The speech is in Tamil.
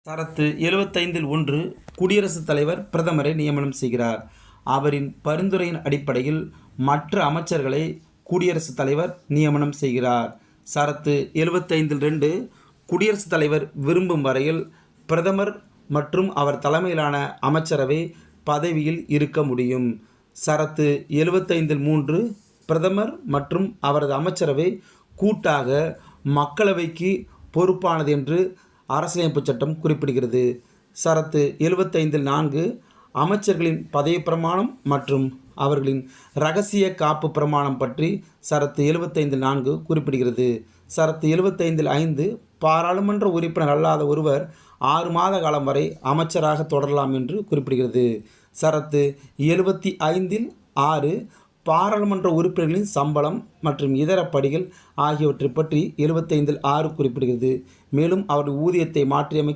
சரத்து 75 ஒன்று குடியரசுத் தலைவர் பிரதமரை நியமனம் செய்கிறார். அவரின் பரிந்துரையின் அடிப்படையில் மற்ற அமைச்சர்களை குடியரசுத் தலைவர் நியமனம் செய்கிறார். சரத்து 75 2 குடியரசுத் தலைவர் விரும்பும் வரையில் பிரதமர் மற்றும் அவர் தலைமையிலான அமைச்சரவை பதவியில் இருக்க முடியும். சரத்து 75 3 பிரதமர் மற்றும் அவரது அமைச்சரவை கூட்டாக மக்களவைக்கு பொறுப்பானது என்று அரசியலமைப்பு சட்டம் குறிப்பிடுகிறது. சரத்து 75 4 அமைச்சர்களின் பதவி பிரமாணம் மற்றும் அவர்களின் இரகசிய காப்பு பிரமாணம் பற்றி சரத்து 75 4 குறிப்பிடுகிறது. சரத்து 75 5 பாராளுமன்ற உறுப்பினர் அல்லாத ஒருவர் 6 மாத காலம் வரை அமைச்சராக தொடரலாம் என்று குறிப்பிடுகிறது. சரத்து 75 6 பாராளுமன்ற உறுப்பினர்களின் சம்பளம் மற்றும் இதர படிகள் ஆகியவற்றை பற்றி 75 6 குறிப்பிடுகிறது. மேலும் அவருடைய ஊதியத்தை மாற்றியமைக்க